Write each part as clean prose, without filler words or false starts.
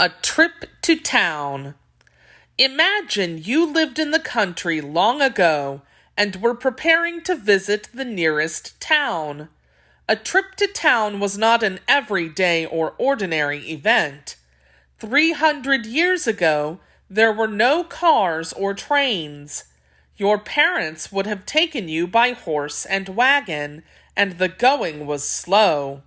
A trip to town. Imagine you lived in the country long ago and were preparing to visit the nearest town. A trip to town was not an everyday or ordinary event. 300 years ago, there were no cars or trains. Your parents would have taken you by horse and wagon, and the going was slow.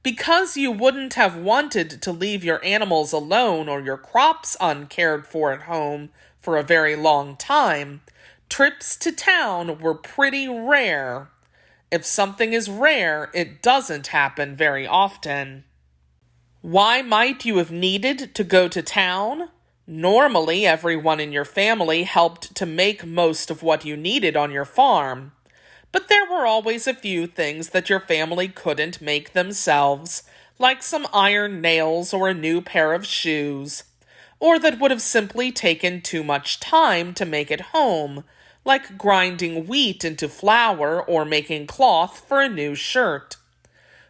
Because you wouldn't have wanted to leave your animals alone or your crops uncared for at home for a very long time, trips to town were pretty rare. If something is rare, it doesn't happen very often. Why might you have needed to go to town? Normally, everyone in your family helped to make most of what you needed on your farm. But there were always a few things that your family couldn't make themselves, like some iron nails or a new pair of shoes, or that would have simply taken too much time to make at home, like grinding wheat into flour or making cloth for a new shirt.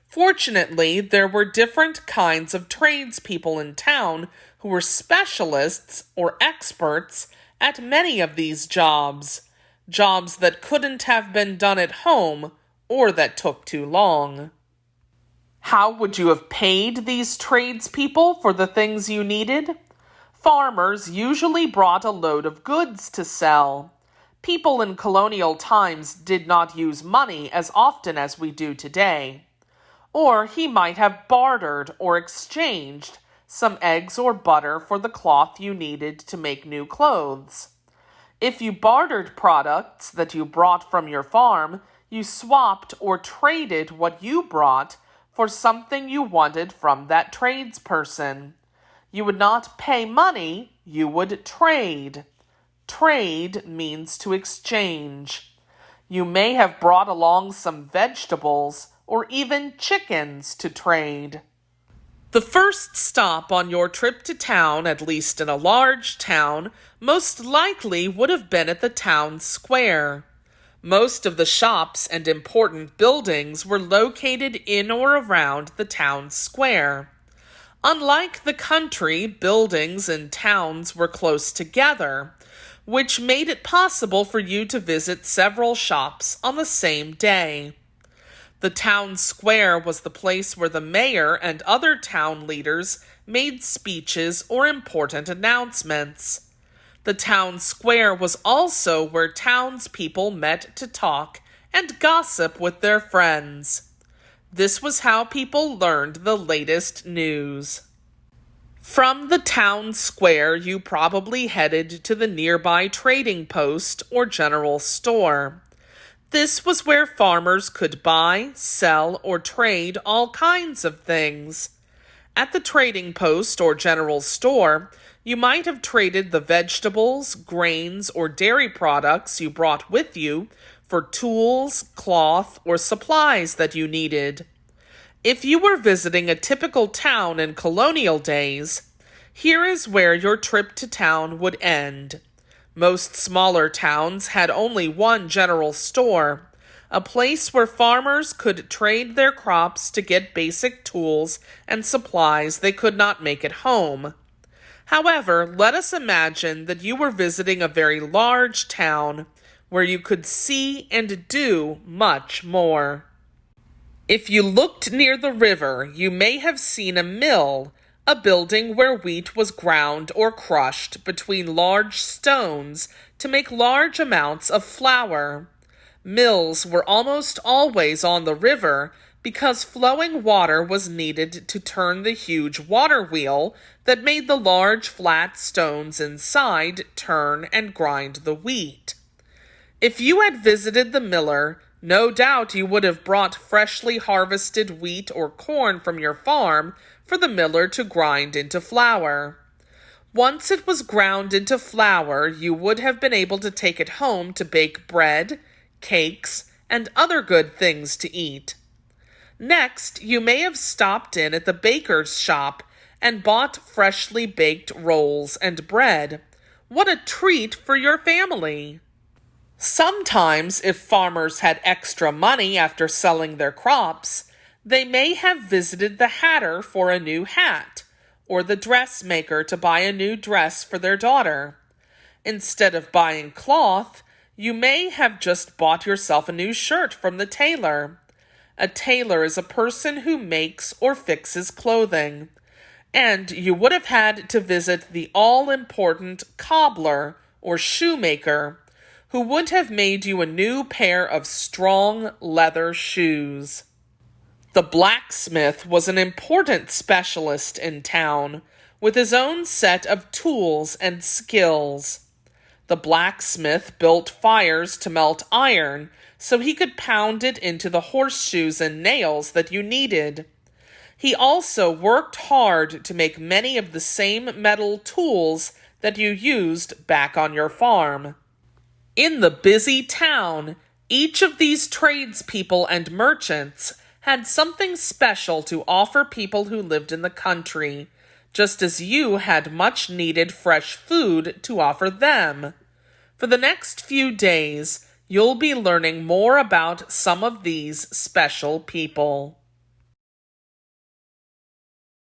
Fortunately, there were different kinds of tradespeople in town who were specialists or experts at many of these jobs that couldn't have been done at home or that took too long. How would you have paid these tradespeople for the things you needed? Farmers usually brought a load of goods to sell. People in colonial times did not use money as often as we do today. Or he might have bartered or exchanged some eggs or butter for the cloth you needed to make new clothes. If you bartered products that you brought from your farm, you swapped or traded what you brought for something you wanted from that tradesperson. You would not pay money, you would trade. Trade means to exchange. You may have brought along some vegetables or even chickens to trade. The first stop on your trip to town, at least in a large town, most likely would have been at the town square. Most of the shops and important buildings were located in or around the town square. Unlike the country, buildings and towns were close together, which made it possible for you to visit several shops on the same day. The town square was the place where the mayor and other town leaders made speeches or important announcements. The town square was also where townspeople met to talk and gossip with their friends. This was how people learned the latest news. From the town square, you probably headed to the nearby trading post or general store. This was where farmers could buy, sell, or trade all kinds of things. At the trading post or general store, you might have traded the vegetables, grains, or dairy products you brought with you for tools, cloth, or supplies that you needed. If you were visiting a typical town in colonial days, here is where your trip to town would end. Most smaller towns had only one general store, a place where farmers could trade their crops to get basic tools and supplies they could not make at home. However, let us imagine that you were visiting a very large town where you could see and do much more. If you looked near the river, you may have seen a mill, a building where wheat was ground or crushed between large stones to make large amounts of flour. Mills were almost always on the river because flowing water was needed to turn the huge water wheel that made the large flat stones inside turn and grind the wheat. If you had visited the miller, no doubt you would have brought freshly harvested wheat or corn from your farm for the miller to grind into flour. Once it was ground into flour, you would have been able to take it home to bake bread, cakes, and other good things to eat. Next, you may have stopped in at the baker's shop and bought freshly baked rolls and bread. What a treat for your family! Sometimes, if farmers had extra money after selling their crops, they may have visited the hatter for a new hat, or the dressmaker to buy a new dress for their daughter. Instead of buying cloth, you may have just bought yourself a new shirt from the tailor. A tailor is a person who makes or fixes clothing. And you would have had to visit the all-important cobbler or shoemaker, who would have made you a new pair of strong leather shoes. The blacksmith was an important specialist in town, with his own set of tools and skills. The blacksmith built fires to melt iron so he could pound it into the horseshoes and nails that you needed. He also worked hard to make many of the same metal tools that you used back on your farm. In the busy town, each of these tradespeople and merchants had something special to offer people who lived in the country, just as you had much needed fresh food to offer them. For the next few days, you'll be learning more about some of these special people.